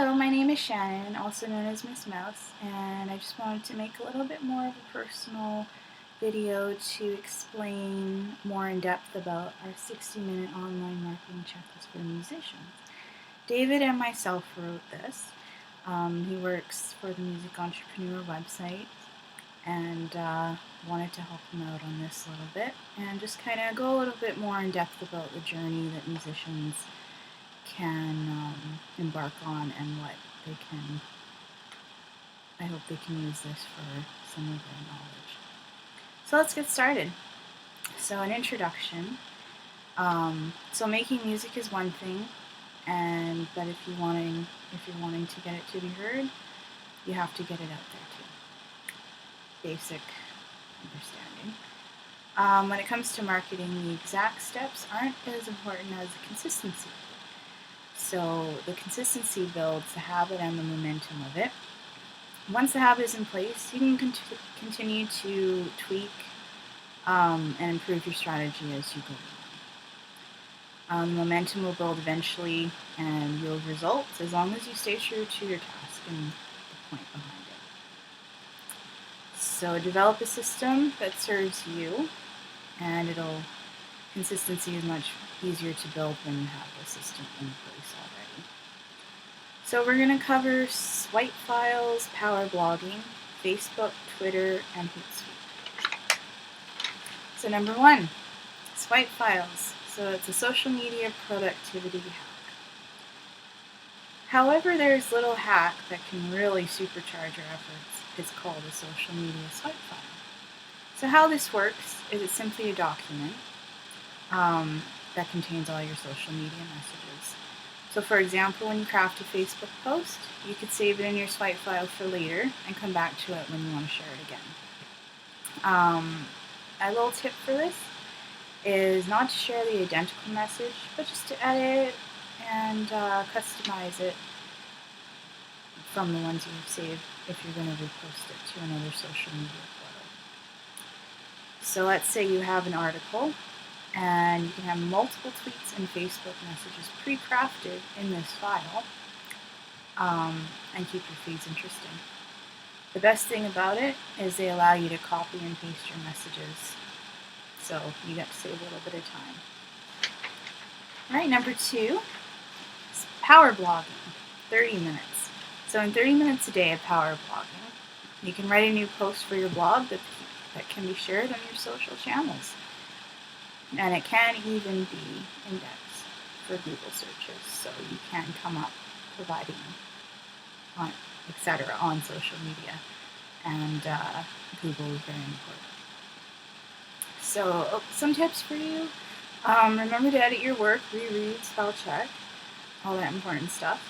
Hello, my name is Shannon, also known as Miss Mouse, and I just wanted to make a little bit more of a personal video to explain more in depth about our 60-minute online marketing checklist for musicians. David and myself wrote this. He works for the Music Entrepreneur website, and wanted to help him out on this a little bit and just kind of go a little bit more in depth about the journey that musicians can embark on and what they can. I hope they can use this for some of their knowledge. So let's get started. So an introduction. So making music is one thing, but if you're wanting to get it to be heard, you have to get it out there too. Basic understanding. When it comes to marketing, the exact steps aren't as important as the consistency. So the consistency builds the habit and the momentum of it. Once the habit is in place, you can continue to tweak and improve your strategy as you go along. Momentum will build eventually and yield results as long as you stay true to your task and the point behind it. So develop a system that serves you, and consistency is much easier to build when you have the system in place already. So we're going to cover swipe files, power blogging, Facebook, Twitter, and Hootsuite. So number 1, swipe files. So it's a social media productivity hack. However, there's little hack that can really supercharge your efforts. It's called a social media swipe file. So how this works is it's simply a document that contains all your social media messages. So for example, when you craft a Facebook post, you could save it in your swipe file for later and come back to it when you want to share it again. A little tip for this is not to share the identical message, but just to edit and customize it from the ones you've saved if you're going to repost it to another social media portal. So let's say you have an article, and you can have multiple tweets and Facebook messages pre-crafted in this file, and keep your feeds interesting. The best thing about it is they allow you to copy and paste your messages, so you get to save a little bit of time. Alright, number 2 is power blogging, 30 minutes. So in 30 minutes a day of power blogging, you can write a new post for your blog that can be shared on your social channels. And it can even be indexed for Google searches, so you can come up providing etc. on social media, and Google is very important. So some tips for you. Remember to edit your work, reread, spell check, all that important stuff,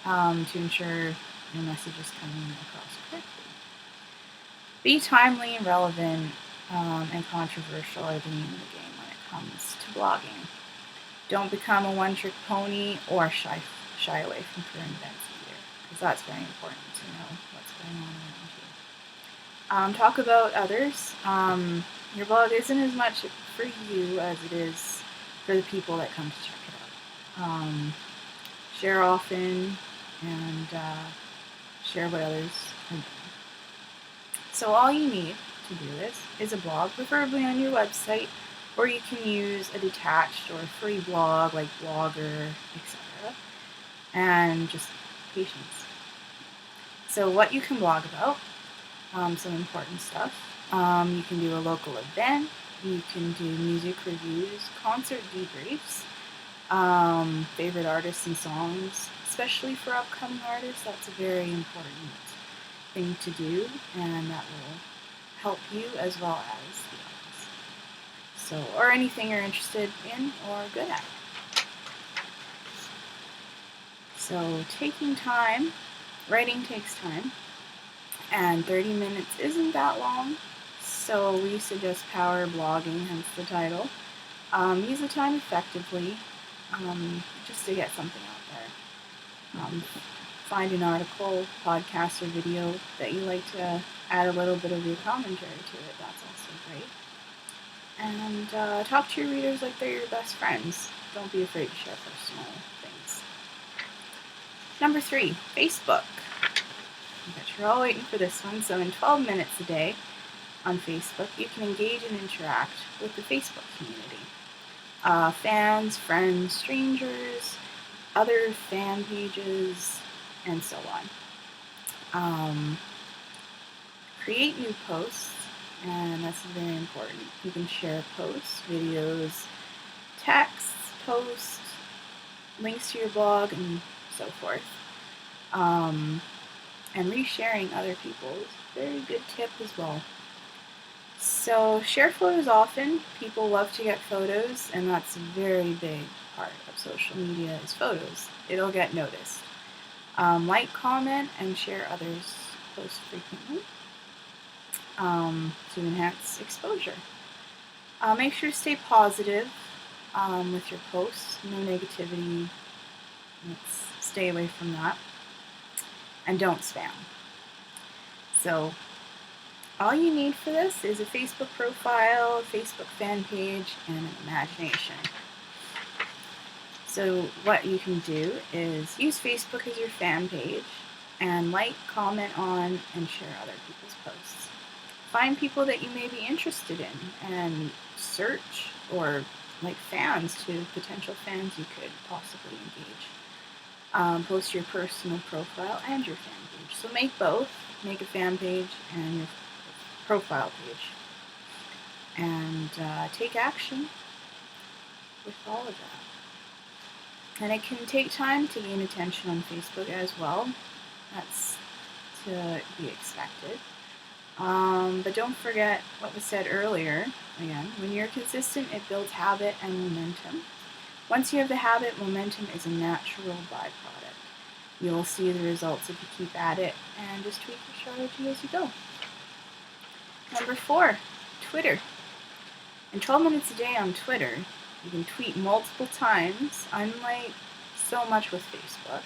to ensure your message is coming across correctly. Be timely and relevant, and controversial are the name of the game when it comes to blogging. Don't become a one-trick pony or shy away from current events either, because that's very important to know what's going on around you. Talk about others. Your blog isn't as much for you as it is for the people that come to check it out. Share often and share what others are doing. So all you need to do this is a blog, preferably on your website, or you can use a detached or a free blog like Blogger, etc. And just patience. So what you can blog about, some important stuff. You can do a local event, you can do music reviews, concert debriefs, favorite artists and songs, especially for upcoming artists. That's a very important thing to do, and that will help you as well as the others. So, or anything you're interested in or good at. So taking time, writing takes time, and 30 minutes isn't that long, so we suggest power blogging, hence the title. Use the time effectively, just to get something out there. Find an article, podcast, or video that you like to add a little bit of your commentary to it. That's also great. And talk to your readers like they're your best friends. Don't be afraid to share personal things. Number 3, Facebook. I bet you're all waiting for this one. So in 12 minutes a day on Facebook, you can engage and interact with the Facebook community. Fans, friends, strangers, other fan pages, and so on. Create new posts, and that's very important. You can share posts, videos, texts, posts, links to your blog, and so forth. And resharing other people's very good tip as well. So share photos often. People love to get photos, and that's a very big part of social media is photos. It'll get noticed. Like, comment, and share others' posts frequently to enhance exposure. Make sure to stay positive with your posts. No negativity. Let's stay away from that. And don't spam. So all you need for this is a Facebook profile, a Facebook fan page, and an imagination. So what you can do is use Facebook as your fan page and like, comment on, and share other people's posts. Find people that you may be interested in and search or like fans to potential fans you could possibly engage. Post your personal profile and your fan page. So make both. Make a fan page and your profile page. And take action with all of that. And it can take time to gain attention on Facebook as well. That's to be expected. But don't forget what was said earlier. Again, when you're consistent, it builds habit and momentum. Once you have the habit, momentum is a natural byproduct. You'll see the results if you keep at it and just tweak your strategy as you go. Number 4, Twitter. In 12 minutes a day on Twitter, you can tweet multiple times, unlike so much with Facebook.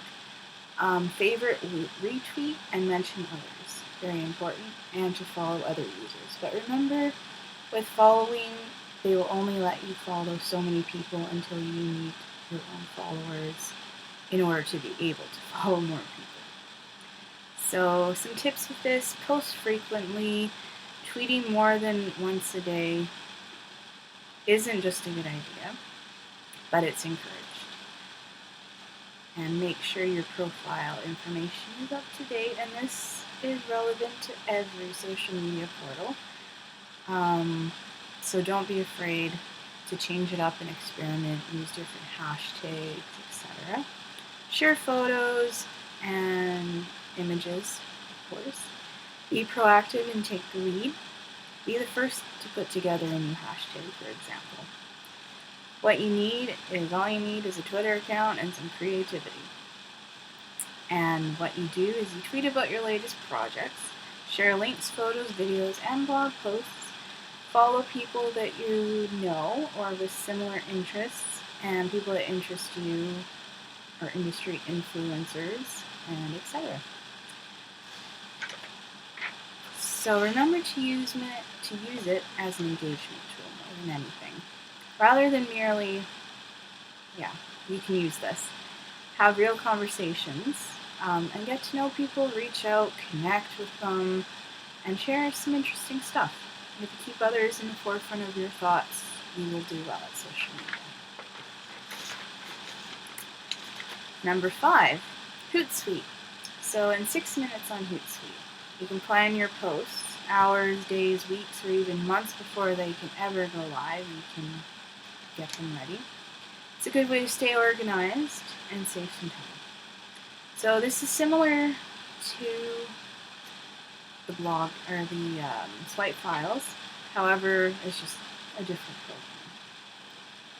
Favorite, retweet, and mention others. Very important. And to follow other users. But remember, with following, they will only let you follow so many people until you meet your own followers in order to be able to follow more people. So some tips with this: post frequently. Tweeting more than once a day isn't just a good idea, but it's encouraged. And make sure your profile information is up to date, and this is relevant to every social media portal. So don't be afraid to change it up and experiment, use different hashtags, etc. Share photos and images, of course. Be proactive and take the lead. Be the first to put together a new hashtag, for example. All you need is a Twitter account and some creativity. And what you do is you tweet about your latest projects, share links, photos, videos, and blog posts, follow people that you know or with similar interests, and people that interest you, or industry influencers, and etc. So remember to use it as an engagement tool more than anything. Rather than merely, you can use this. Have real conversations and get to know people, reach out, connect with them, and share some interesting stuff. If you keep others in the forefront of your thoughts, you will do well at social media. Number 5, Hootsuite. So in 6 minutes on Hootsuite, you can plan your posts, hours, days, weeks, or even months before they can ever go live. You can get them ready. It's a good way to stay organized and save some time. So this is similar to the blog or the swipe files. However, it's just a different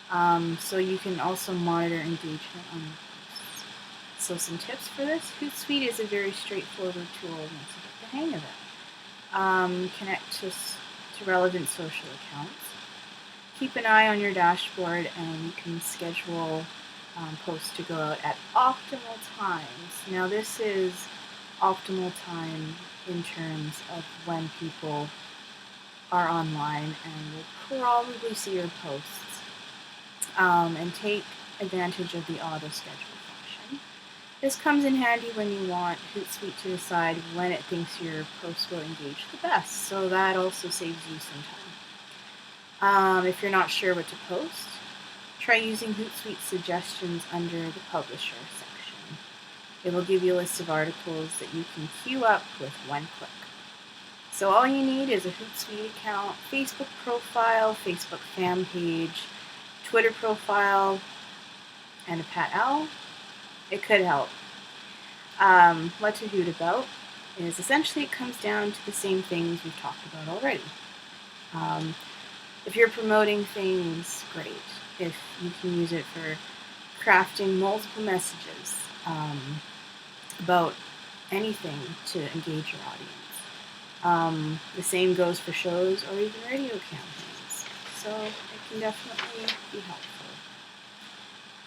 program. So you can also monitor engagement on your posts. So some tips for this: Hootsuite is a very straightforward tool once you get the hang of it. Connect to relevant social accounts. Keep an eye on your dashboard, and you can schedule posts to go out at optimal times. Now this is optimal time in terms of when people are online and will probably see your posts. And take advantage of the auto schedule function. This comes in handy when you want Hootsuite to decide when it thinks your post will engage the best, so that also saves you some time. If you're not sure what to post, try using Hootsuite suggestions under the Publisher section. It will give you a list of articles that you can queue up with one click. So all you need is a Hootsuite account, Facebook profile, Facebook fan page, Twitter profile, and a pet owl. It could help. What to hoot about is essentially it comes down to the same things we've talked about already. If you're promoting things, great. If you can use it for crafting multiple messages about anything to engage your audience. The same goes for shows or even radio campaigns. So it can definitely be helpful.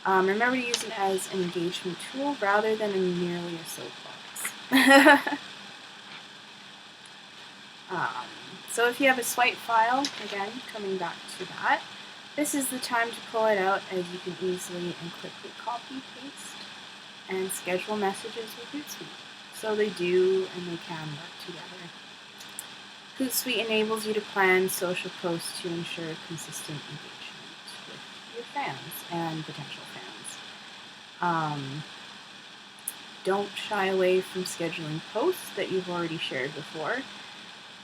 Remember to use it as an engagement tool rather than merely a soapbox. So if you have a swipe file, again, coming back to that, this is the time to pull it out as you can easily and quickly copy, paste, and schedule messages with Hootsuite. So they do and they can work together. Hootsuite enables you to plan social posts to ensure consistent engagement with your fans and potential fans. Don't shy away from scheduling posts that you've already shared before.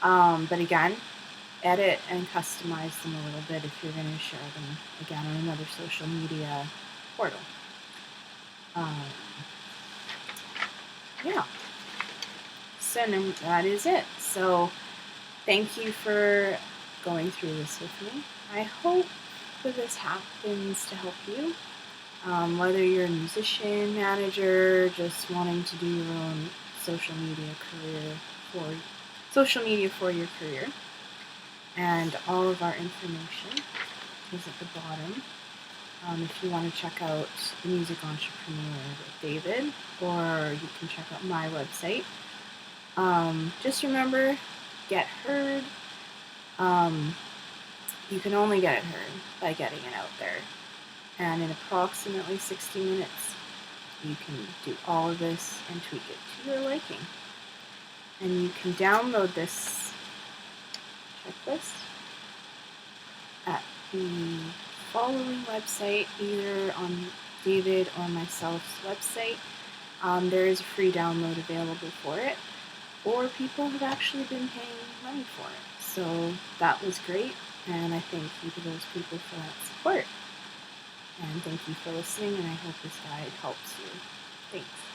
But again, edit and customize them a little bit if you're going to share them again on another social media portal. Yeah. So that is it. So thank you for going through this with me. I hope that this happens to help you. Whether you're a musician, manager, just wanting to do your own social media for your career. And all of our information is at the bottom. If you want to check out The Music Entrepreneur with David, or you can check out my website. Just remember, get heard. You can only get it heard by getting it out there. And in approximately 60 minutes, you can do all of this and tweak it to your liking. And you can download this checklist at the following website, either on David or myself's website. There is a free download available for it, or people have actually been paying money for it. So that was great, and I thank you to those people for that support. And thank you for listening, and I hope this guide helps you. Thanks.